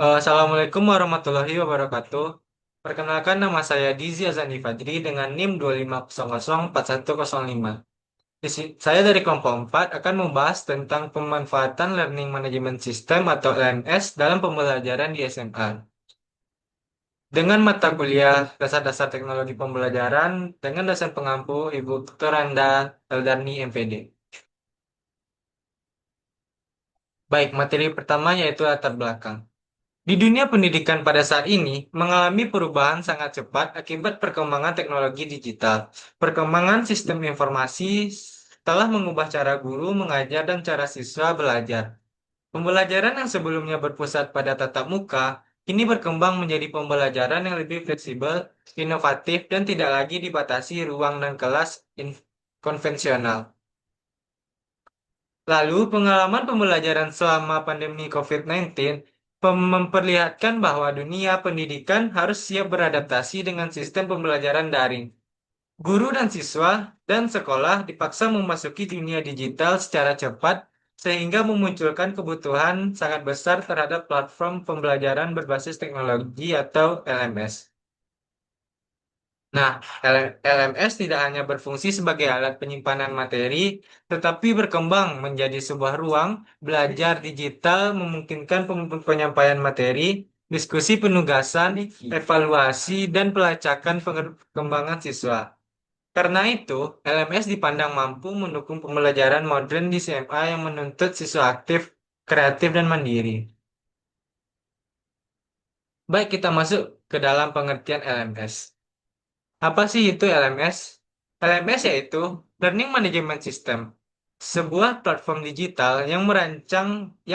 Assalamualaikum warahmatullahi wabarakatuh. Perkenalkan nama saya Dizi Azani Fajri dengan NIM 250041005. Saya dari kelompok 4 akan membahas tentang pemanfaatan Learning Management System atau LMS dalam pembelajaran di SMA. Dengan mata kuliah Dasar-Dasar Teknologi Pembelajaran dengan dosen pengampu Ibu Dr. Randa Eldarni MPD. Baik, materi pertama yaitu latar belakang. Di dunia pendidikan pada saat ini mengalami perubahan sangat cepat akibat perkembangan teknologi digital. Perkembangan sistem informasi telah mengubah cara guru mengajar dan cara siswa belajar. Pembelajaran yang sebelumnya berpusat pada tatap muka, kini berkembang menjadi pembelajaran yang lebih fleksibel, inovatif, dan tidak lagi dibatasi ruang dan kelas konvensional. Lalu, pengalaman pembelajaran selama pandemi COVID-19 memperlihatkan bahwa dunia pendidikan harus siap beradaptasi dengan sistem pembelajaran daring. Guru dan siswa dan sekolah dipaksa memasuki dunia digital secara cepat sehingga memunculkan kebutuhan sangat besar terhadap platform pembelajaran berbasis teknologi atau LMS. Nah, LMS tidak hanya berfungsi sebagai alat penyimpanan materi, tetapi berkembang menjadi sebuah ruang belajar digital memungkinkan penyampaian materi, diskusi penugasan, evaluasi, dan pelacakan perkembangan siswa. Karena itu, LMS dipandang mampu mendukung pembelajaran modern di SMA yang menuntut siswa aktif, kreatif, dan mandiri. Baik, kita masuk ke dalam pengertian LMS. Apa sih itu LMS? LMS yaitu Learning Management System, sebuah platform digital yang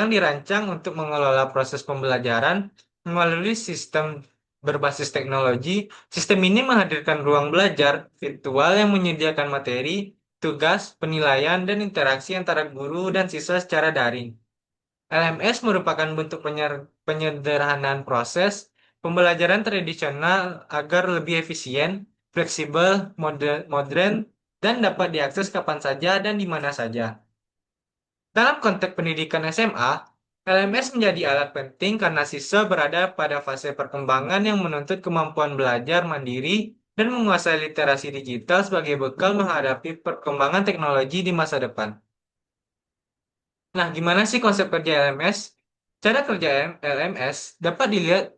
dirancang untuk mengelola proses pembelajaran melalui sistem berbasis teknologi. Sistem ini menghadirkan ruang belajar virtual yang menyediakan materi, tugas, penilaian, dan interaksi antara guru dan siswa secara daring. LMS merupakan bentuk penyederhanaan proses pembelajaran tradisional agar lebih efisien, fleksibel, modern, dan dapat diakses kapan saja dan di mana saja. Dalam konteks pendidikan SMA, LMS menjadi alat penting karena siswa berada pada fase perkembangan yang menuntut kemampuan belajar mandiri dan menguasai literasi digital sebagai bekal menghadapi perkembangan teknologi di masa depan. Nah, gimana sih konsep kerja LMS? Cara kerja LMS dapat dilihat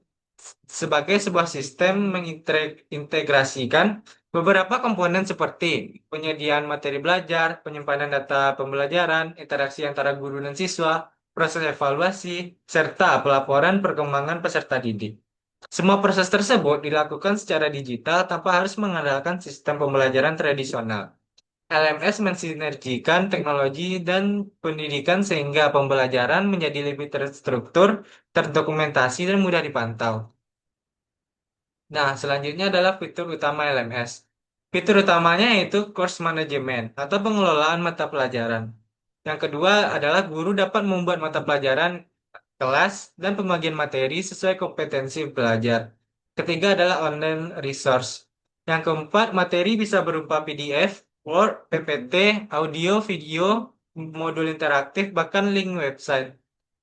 sebagai sebuah sistem mengintegrasikan beberapa komponen seperti penyediaan materi belajar, penyimpanan data pembelajaran, interaksi antara guru dan siswa, proses evaluasi, serta pelaporan perkembangan peserta didik. Semua proses tersebut dilakukan secara digital tanpa harus mengandalkan sistem pembelajaran tradisional. LMS mensinergikan teknologi dan pendidikan sehingga pembelajaran menjadi lebih terstruktur, terdokumentasi, dan mudah dipantau. Nah, selanjutnya adalah fitur utama LMS. Fitur utamanya yaitu course management atau pengelolaan mata pelajaran. Yang kedua adalah guru dapat membuat mata pelajaran, kelas, dan pembagian materi sesuai kompetensi belajar. Ketiga adalah online resource. Yang keempat, materi bisa berupa PDF, Word, PPT, audio, video, modul interaktif, bahkan link website.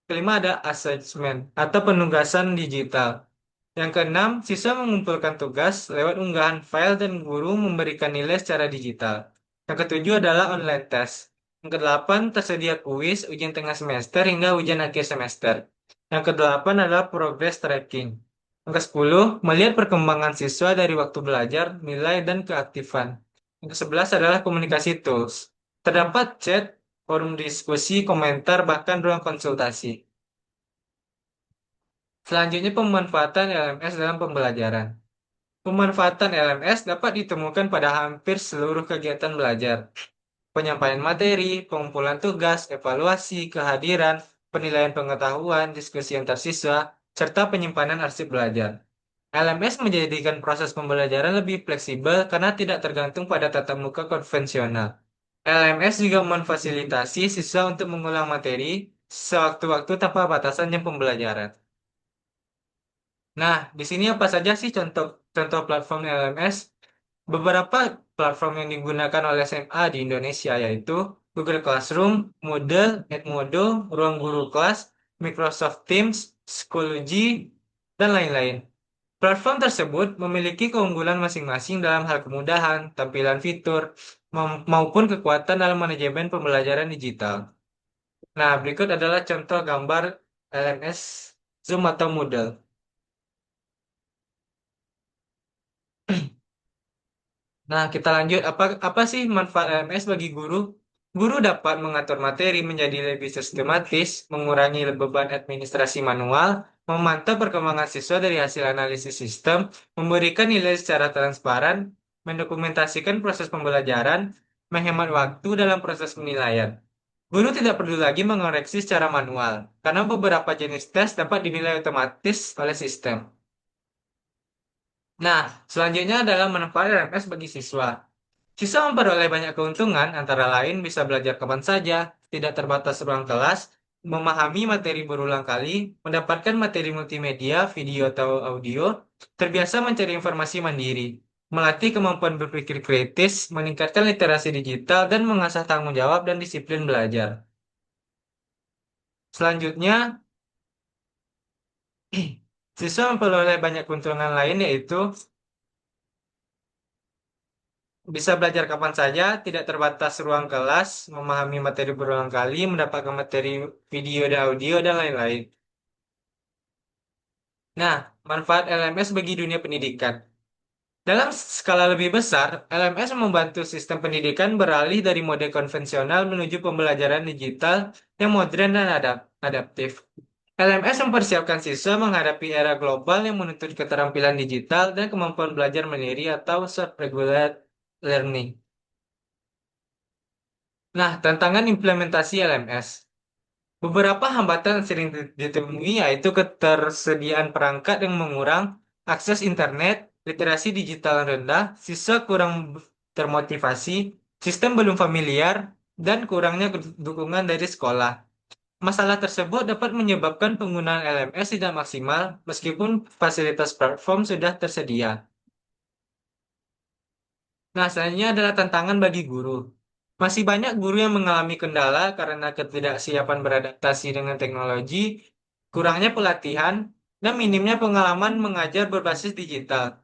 Kelima ada assessment atau penugasan digital. Yang keenam, siswa mengumpulkan tugas lewat unggahan file dan guru memberikan nilai secara digital. Yang ketujuh adalah online test. Yang kedelapan, tersedia kuis, ujian tengah semester hingga ujian akhir semester. Yang kedelapan adalah progress tracking. Yang kesepuluh, melihat perkembangan siswa dari waktu belajar, nilai, dan keaktifan. Yang kesebelas adalah komunikasi tools. Terdapat chat, forum diskusi, komentar, bahkan ruang konsultasi. Selanjutnya, pemanfaatan LMS dalam pembelajaran. Pemanfaatan LMS dapat ditemukan pada hampir seluruh kegiatan belajar. Penyampaian materi, pengumpulan tugas, evaluasi, kehadiran, penilaian pengetahuan, diskusi antar siswa, serta penyimpanan arsip belajar. LMS menjadikan proses pembelajaran lebih fleksibel karena tidak tergantung pada tatap muka konvensional. LMS juga memfasilitasi siswa untuk mengulang materi sewaktu-waktu tanpa batasan jam pembelajaran. Nah, di sini apa saja sih contoh platform LMS? Beberapa platform yang digunakan oleh SMA di Indonesia yaitu Google Classroom, Moodle, Edmodo, Ruang Guru Kelas, Microsoft Teams, psikologi, dan lain-lain. Platform tersebut memiliki keunggulan masing-masing dalam hal kemudahan, tampilan fitur, maupun kekuatan dalam manajemen pembelajaran digital. Nah, berikut adalah contoh gambar LMS, Zoom atau Moodle. Nah, kita lanjut. Apa sih manfaat LMS bagi guru? Guru dapat mengatur materi menjadi lebih sistematis, mengurangi beban administrasi manual, memantau perkembangan siswa dari hasil analisis sistem, memberikan nilai secara transparan, mendokumentasikan proses pembelajaran, menghemat waktu dalam proses penilaian. Guru tidak perlu lagi mengoreksi secara manual, karena beberapa jenis tes dapat dinilai otomatis oleh sistem. Nah, selanjutnya adalah manfaat LMS bagi siswa. Siswa memperoleh banyak keuntungan, antara lain bisa belajar kapan saja, tidak terbatas ruang kelas, memahami materi berulang kali, mendapatkan materi multimedia, video atau audio, terbiasa mencari informasi mandiri, melatih kemampuan berpikir kritis, meningkatkan literasi digital, dan mengasah tanggung jawab dan disiplin belajar. Selanjutnya, siswa memperoleh banyak keuntungan lain yaitu bisa belajar kapan saja, tidak terbatas ruang kelas, memahami materi berulang kali, mendapatkan materi video dan audio, dan lain-lain. Nah, manfaat LMS bagi dunia pendidikan. Dalam skala lebih besar, LMS membantu sistem pendidikan beralih dari mode konvensional menuju pembelajaran digital yang modern dan adaptif. LMS mempersiapkan siswa menghadapi era global yang menuntut keterampilan digital dan kemampuan belajar mandiri atau self-regulated learning. Nah, tantangan implementasi LMS. Beberapa hambatan sering ditemui yaitu ketersediaan perangkat yang mengurang, akses internet, literasi digital yang rendah, siswa kurang termotivasi, sistem belum familiar, dan kurangnya dukungan dari sekolah. Masalah tersebut dapat menyebabkan penggunaan LMS tidak maksimal meskipun fasilitas platform sudah tersedia. Nah, selanjutnya adalah tantangan bagi guru. Masih banyak guru yang mengalami kendala karena ketidaksiapan beradaptasi dengan teknologi, kurangnya pelatihan, dan minimnya pengalaman mengajar berbasis digital,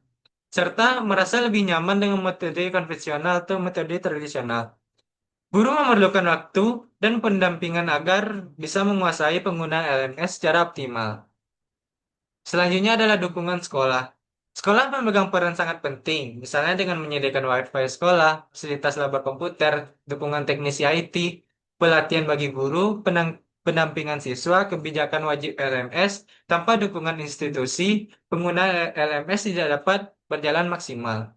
serta merasa lebih nyaman dengan metode konvensional atau metode tradisional. Guru memerlukan waktu dan pendampingan agar bisa menguasai penggunaan LMS secara optimal. Selanjutnya adalah dukungan sekolah. Sekolah memegang peran sangat penting, misalnya dengan menyediakan WiFi sekolah, fasilitas labor komputer, dukungan teknisi IT, pelatihan bagi guru, pendampingan siswa, kebijakan wajib LMS. Tanpa dukungan institusi, penggunaan LMS tidak dapat berjalan maksimal.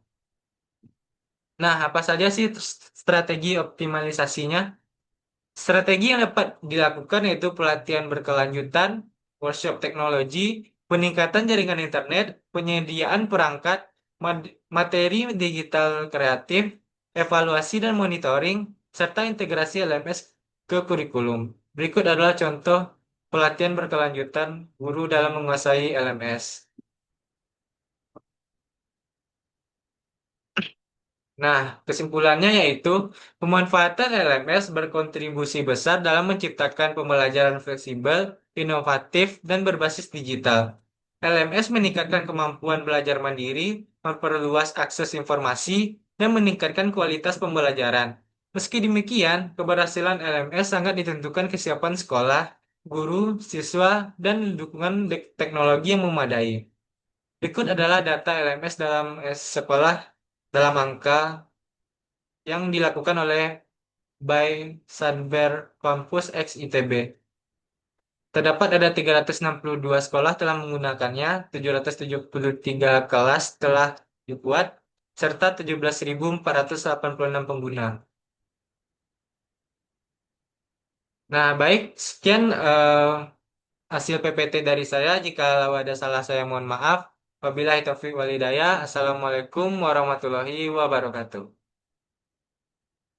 Nah, apa saja sih strategi optimalisasinya? Strategi yang dapat dilakukan yaitu pelatihan berkelanjutan, workshop teknologi, peningkatan jaringan internet, penyediaan perangkat, materi digital kreatif, evaluasi dan monitoring, serta integrasi LMS ke kurikulum. Berikut adalah contoh pelatihan berkelanjutan guru dalam menguasai LMS. Nah, kesimpulannya yaitu pemanfaatan LMS berkontribusi besar dalam menciptakan pembelajaran fleksibel, inovatif, dan berbasis digital. LMS meningkatkan kemampuan belajar mandiri, memperluas akses informasi, dan meningkatkan kualitas pembelajaran. Meski demikian, keberhasilan LMS sangat ditentukan kesiapan sekolah, guru, siswa, dan dukungan teknologi yang memadai. Berikut adalah data LMS dalam sekolah dalam angka yang dilakukan oleh by Sandberg Campus X ITB. Terdapat ada 362 sekolah telah menggunakannya, 773 kelas telah dibuat, serta 17.486 pengguna. Nah, baik, sekian hasil PPT dari saya. Jika ada salah saya mohon maaf. Wabillahi taufiq walhidayah. Assalamualaikum warahmatullahi wabarakatuh.